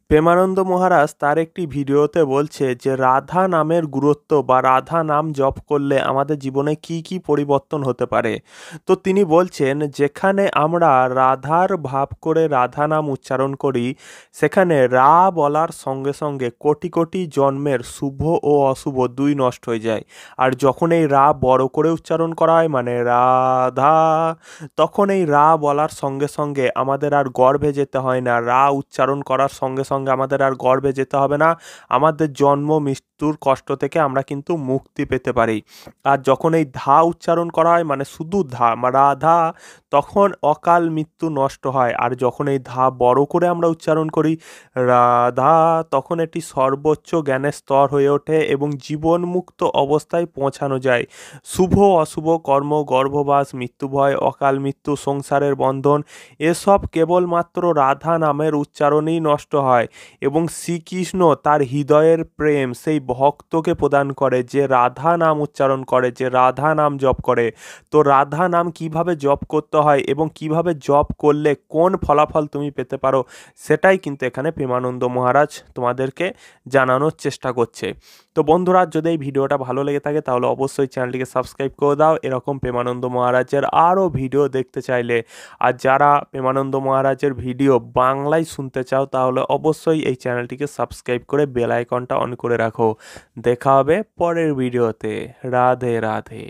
প্রেমানন্দ মহারাজ তার একটি ভিডিওতে বলছে যে রাধা নামের গুরুত্ব বা রাধা নাম জপ করলে আমাদের জীবনে কি কি পরিবর্তন হতে পারে। তো তিনি বলছেন যেখানে আমরা রাধার ভাব করে রাধা নাম উচ্চারণ করি, সেখানে রা বলার সঙ্গে সঙ্গে কোটি কোটি জন্মের শুভ ও অশুভ দুই নষ্ট হয়ে যায়। আর যখন এই রা বড় করে উচ্চারণ করা হয় মানে রাধা, তখন এই রা বলার সঙ্গে সঙ্গে আমাদের আর গর্ভে যেতে হয় না। রা উচ্চারণ করার সঙ্গে সঙ্গে আমাদের আর গর্ভে যেতে হবে না। আমাদের জন্ম মৃত্যুর কষ্ট থেকে আমরা কিন্তু মুক্তি পেতে পারি। আর যখন এই ধা উচ্চারণ করা হয় মানে শুধু ধা রাধা, তখন অকাল মৃত্যু নষ্ট হয়। আর যখন এই ধা বড় করে আমরা উচ্চারণ করি রাধা, তখন এটি সর্বোচ্চ জ্ঞানের স্তর হয়ে ওঠে এবং জীবনমুক্ত অবস্থায় পৌঁছানো যায়। শুভ অশুভ কর্ম, গর্ভবাস, মৃত্যুভয়, অকাল মৃত্যু, সংসারের বন্ধন, এসব কেবলমাত্র রাধা নামের উচ্চারণেই নষ্ট হয়। এবং শ্রীকৃষ্ণ তার হৃদয়ের প্রেম সেই ভক্তকে প্রদান করে যে রাধা নাম উচ্চারণ করে, যে রাধা নাম জপ করে। তো রাধা নাম কিভাবে জপ করতে হয় এবং কিভাবে জপ করলে কোন ফলাফল তুমি পেতে পারো, সেটাই কিন্তু এখানে প্রেমানন্দ মহারাজ তোমাদেরকে জানানোর চেষ্টা করছে। তো বন্ধুরা, যদি এই ভিডিওটা ভালো লেগে থাকে তাহলে অবশ্যই চ্যানেলটিকে সাবস্ক্রাইব করে দাও এরকম প্রেমানন্দ মহারাজের আরও ভিডিও দেখতে চাইলে। আর যারা প্রেমানন্দ মহারাজের ভিডিও বাংলায় শুনতে চাও তাহলে অবশ্যই এই চ্যানেলটিকে সাবস্ক্রাইব করে বেল আইকনটা অন করে রাখো। দেখা হবে পরের ভিডিওতে। রাধে রাধে।